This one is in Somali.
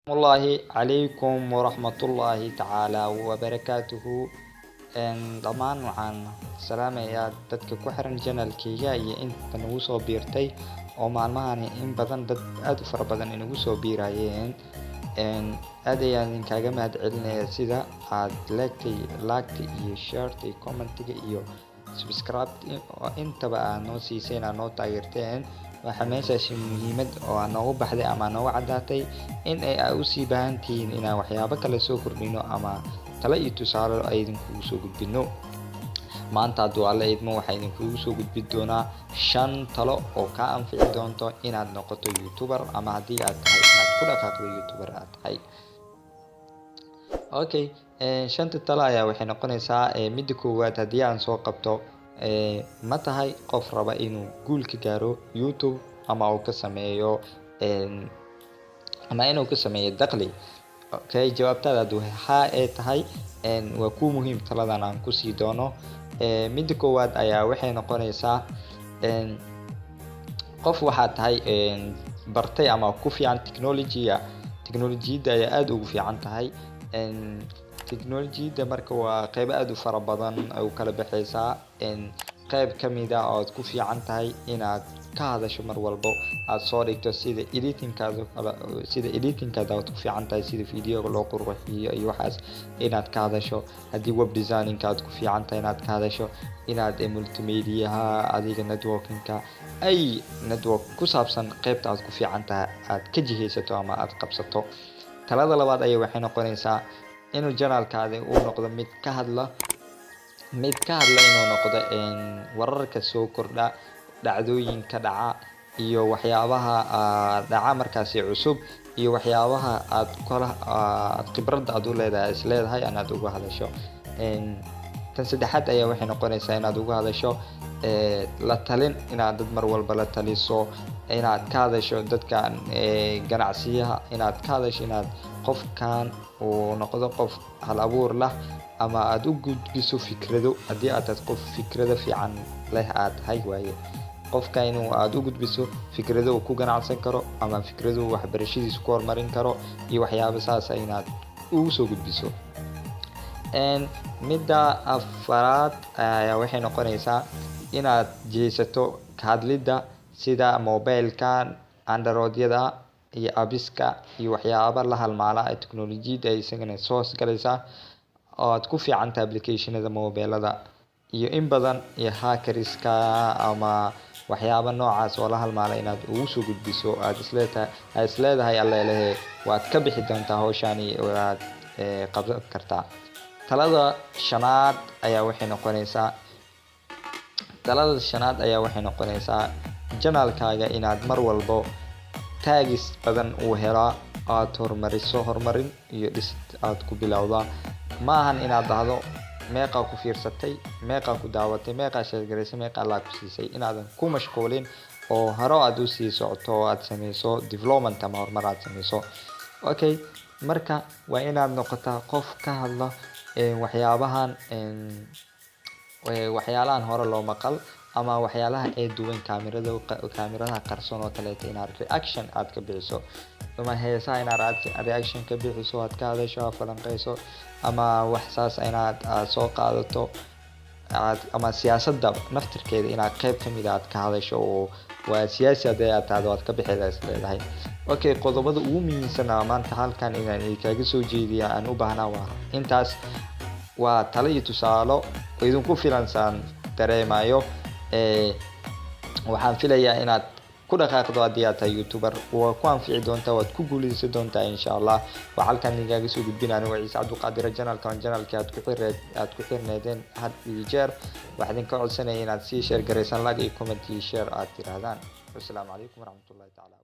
الله عليكم ورحمة الله تعالى وبركاته. dhammaan waxaan salaamayaa dadka ku xiran channelkayga iyo inta nagu soo biirtay oo maalmahan in badan dad aad u fara badan inagu soo biirayeen. aad ayaan idinkaga mahadcelinayaa sida aad like iyo share iyo comment iyo subscribe intaba aad noo siiseen aad noo taageerteen. waxaa meeshaas muhiimad oo aan noogu baxday ama noogu cadaatay in ay u sii baahan tihiin inaan waxyaabo kale soo kordhino ama talo iyo tusaale ay idinkugu soo gudbino. maanta hadduu alla idmo waxaa idinkugu soo gudbin doonaa 5 talo oo kaa anfici doonto inaad noqoto youtuber ama haddii aad tahay inaad ku dhaqaaqdo youtuber aad tahay. okay, 5 talo ayaa waxay noqonaysaa midda koowaad haddii aan soo qabto ma tahay qof raba inuu guul ka gaaro YouTube ama uu ka sameeyo dakhli. okay, jawaabtaada hadduu haa ay tahay waa ku muhiim taladan aan ku sii doono. midda koowaad ayaa waxay noqonaysaa qof waxaa tahay bartay ama ku fiican teknolojiyada ayaa aad ugu fiican tahay. teknolojiyada marka waa qayb aad u fara badan ay kala baxaysaa. qayb kamid ah oo aad ku fiican tahay inaad ka hadasho mar walbo aad soo dhigto sida editingkaada aad ku fiican tahay, sida videoga loo qurxiyo iyo waxaas inaad ka hadasho. haddii web designinka aad ku fiican tahay inaad ka hadasho, inaad multimediaha adiga networkinka ay network ku saabsan qaybta aad ku fiican tahay aad ka jihaysato ama aad qabsato. talada labaad ayaa waxay noqonaysaa inuu channelkaada uu noqdo mid ka hadla inuu noqdo wararka soo kordha, dhacdooyinka dhaca iyo waxyaabaha dhaca markaasi cusub iyo waxyaabaha aad khibrada aad u leedahay inaad uga hadasho. tan saddexaad ayaa waxay noqonaysaa inaad uga hadasho la talin, inaad dad mar walba la taliso, inaad ka hadasho dadkan ganacsiyaha, inaad ka hadasho inaad qofkan uu noqdo qof hal abuur lah ama aad u gudbiso fikrado. haddii aad tahay qof fikrado fiican leh aad tahay waaye qofka inuu aad u gudbiso fikrado uu ku ganacsan karo ama fikrado waxbarashadiisa ku horumarin karo iyo waxyaabo saas inaad ugu soo gudbiso. midda afaraad ayaa waxay noqonaysaa inaad jeesato ka hadlida sida mobilkan, androidyada iyo abiska iyo waxyaaba la halmaala ee teknolojiyada ay isagana soo galaysaa oo aad ku fiican tahay applicationada mobilada iyo in badan iyo hackerska ama waxyaaba noocaas oo la halmaala inaad ugu soo gudbiso aad isleedahay alleelehe waad ka bixi doontaa hawshani waad qabsan kartaa. talada shanaad ayaa waxay noqonaysaa channelkaaga inaad mar walbo taagis badan uu helaa aad horumarin iyo dhisid aad ku bilowda. ma ahan inaad dhahdo meeqa ku fiirsatay, meeqa ku daawatay, meeqa sheegareysay, meeqa la ku siisay, inaadan ku mashquulin oo haro aad u sii socoto oo aad sameyso development ama horumar aad sameyso. okay, marka waa inaad noqotaa qof ka hadla waxyaalahan hore loo maqal ama waxyaalaha ee duwan kaamiradaha qarsoon oo kaleeto inaad reaction aad ka bixiso ama heesaha inaad reaction ka bixiso aad ka hadasho falanqeyso ama wax saas inaad soo qaadato ama siyaasadda naftirkeeda inaad qayb kamid aad ka hadasho oo waa siyaasi haddii aad tahdo aad ka bixi leedahay. okay, qodobada ugu muhiimsan maanta halkan inaan idinkaga soo jeediya aan u baahnaa waa intaas. waa talo iyo tusaalo oo idinku filansaan dareemayo. waxaan filayaa inaad ku dhaqaaqdo haddii aad tahay youtuber waa ku anfici doontaa, waad ku guuleysan doontaa insha Allah. waxaa halkan idinkaga soo gudbinaya waa Ciise Cabdiqaadir, channelkii aad ku xirneedeen had iyo jeer. waxaan idinka codsanaya inaad sii share gareysaan, like iyo comment iyo share aad tirahdaan. Assalaamu calaykum waraxmatullaahi tacaala.